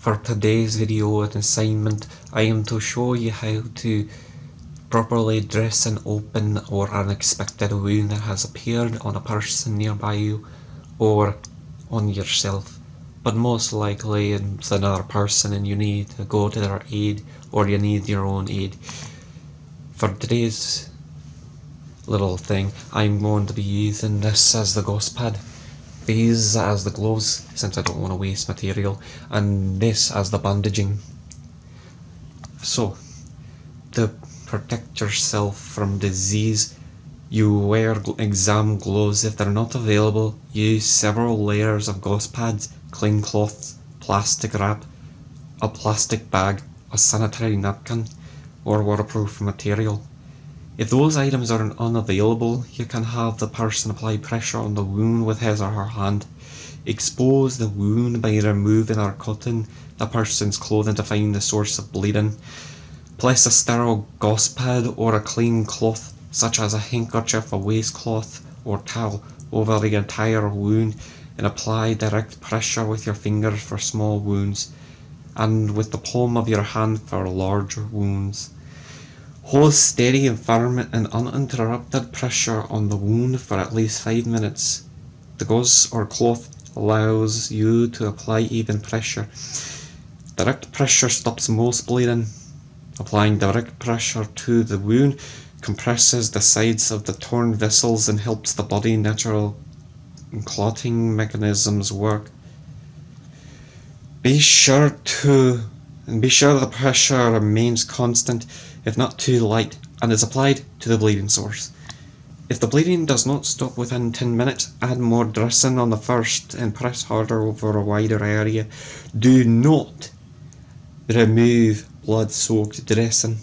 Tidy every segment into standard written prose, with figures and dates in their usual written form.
For today's video and assignment, I am to show you how to properly dress an open or unexpected wound that has appeared on a person nearby you or on yourself. But most likely it's another person and you need to go to their aid or you need your own aid. For today's little thing, I'm going to be using this as the gauze pad, these as the gloves since I don't want to waste material, and this as the bandaging. So, to protect yourself from disease, you wear exam gloves. If they're not available, use several layers of gauze pads, clean cloths, plastic wrap, a plastic bag, a sanitary napkin, or waterproof material. If those items are unavailable, you can have the person apply pressure on the wound with his or her hand. Expose the wound by removing or cutting the person's clothing to find the source of bleeding. Place a sterile gauze pad or a clean cloth, such as a handkerchief, a waistcloth, or towel, over the entire wound and apply direct pressure with your fingers for small wounds and with the palm of your hand for larger wounds. Hold steady and firm and uninterrupted pressure on the wound for at least 5 minutes. The gauze or cloth allows you to apply even pressure. Direct pressure stops most bleeding. Applying direct pressure to the wound compresses the sides of the torn vessels and helps the body's natural clotting mechanisms work. Be sure the pressure remains constant, if not too light, and is applied to the bleeding source. If the bleeding does not stop within 10 minutes, add more dressing on the first and press harder over a wider area. Do not remove blood-soaked dressing.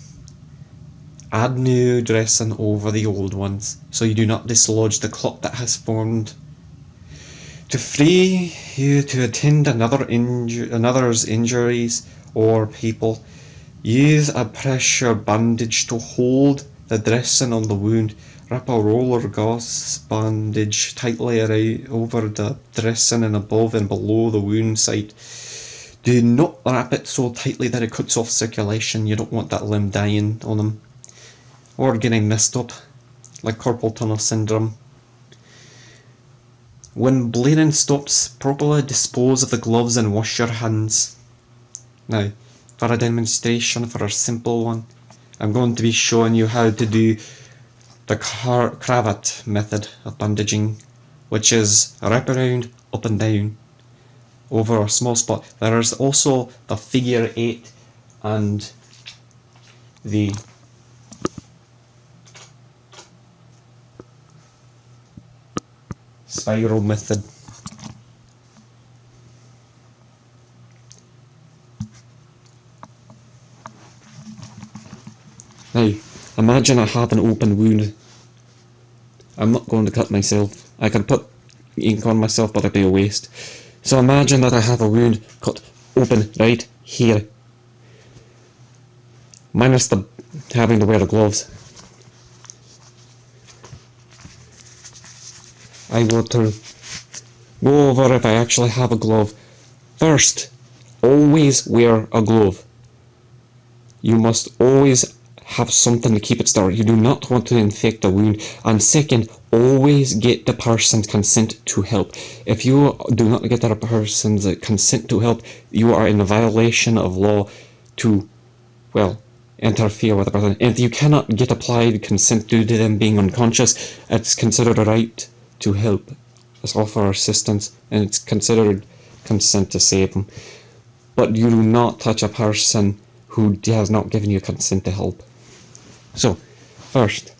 Add new dressing over the old ones so you do not dislodge the clot that has formed. To free you to attend another's injuries or people, use a pressure bandage to hold the dressing on the wound. Wrap a roll or gauze bandage tightly over the dressing and above and below the wound site. Do not wrap it so tightly that it cuts off circulation. You don't want that limb dying on them or getting messed up like carpal tunnel syndrome. When bleeding stops, properly dispose of the gloves and wash your hands. Now, for a demonstration, for a simple one, I'm going to be showing you how to do the cravat method of bandaging, which is wrap around, up and down, over a small spot. There is also the figure 8 and the spiral method. Now, imagine I have an open wound. I'm not going to cut myself. I can put ink on myself, but it'd be a waste. So imagine that I have a wound cut open right here. Minus the having to wear the gloves. I want to go over if I actually have a glove. First, always wear a glove. You must always have something to keep it sterile. You do not want to infect the wound. And second, always get the person's consent to help. If you do not get that person's consent to help, you are in a violation of law to, well, interfere with the person. If you cannot get applied consent due to them being unconscious, it's considered a right to help. It's offer assistance, and it's considered consent to save them. But you do not touch a person who has not given you consent to help. So, first,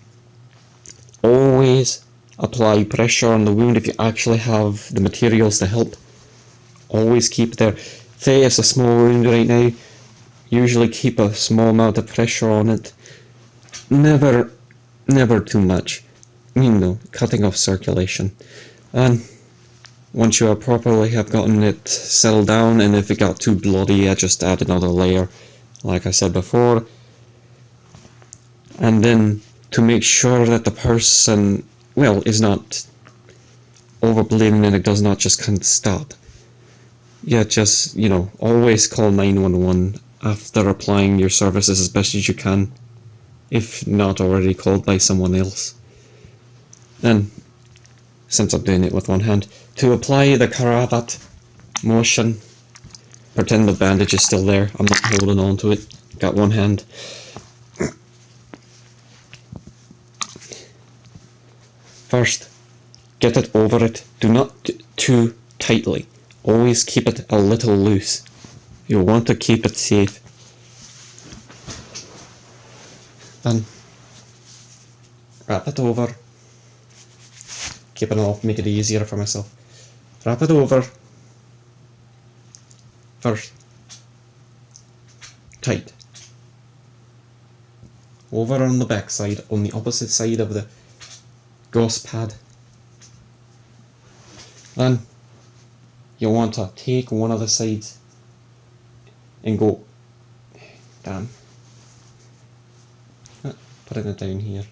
always apply pressure on the wound if you actually have the materials to help. Always keep there. Say it's a small wound right now, usually keep a small amount of pressure on it. Never too much. You know, cutting off circulation. And once you properly have gotten it settled down, and if it got too bloody, I just add another layer, like I said before. And then, to make sure that the person, well, is not over bleeding and it does not just can't stop, yeah, just, always call 911 after applying your services as best as you can, if not already called by someone else. Then, since I'm doing it with one hand, to apply the cravat motion, pretend the bandage is still there, I'm not holding on to it, got one hand. First, get it over it, do not too tightly, always keep it a little loose. You'll want to keep it safe. Then, wrap it over, keep it off, make it easier for myself. Wrap it over, first, tight. Over on the back side, on the opposite side of the gauze pad. Then, you want to take one of the sides and go, putting it down here.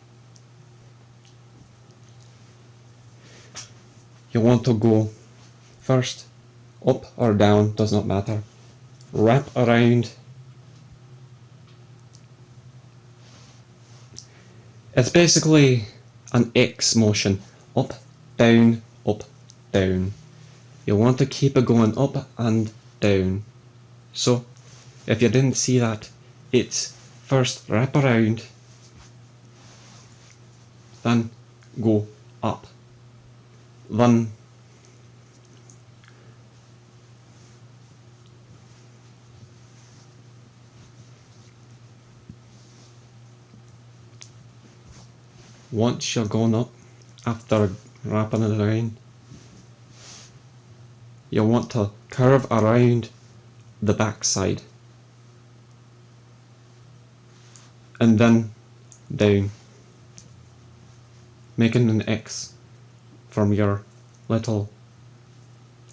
You want to go first, up or down, does not matter. Wrap around. It's basically an X motion, up, down, up, down. You want to keep it going up and down. So, if you didn't see that, it's first wrap around, then go up, then once you're gone up, after wrapping it around, you want to curve around the back side and then down, making an X from your little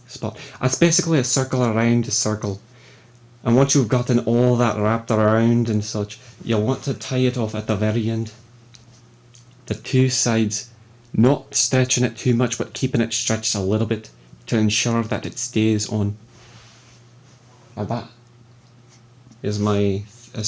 spot. It's basically a circle around a circle, and once you've gotten all that wrapped around and such, you'll want to tie it off at the very end. The two sides, not stretching it too much but keeping it stretched a little bit to ensure that it stays on. Now that is my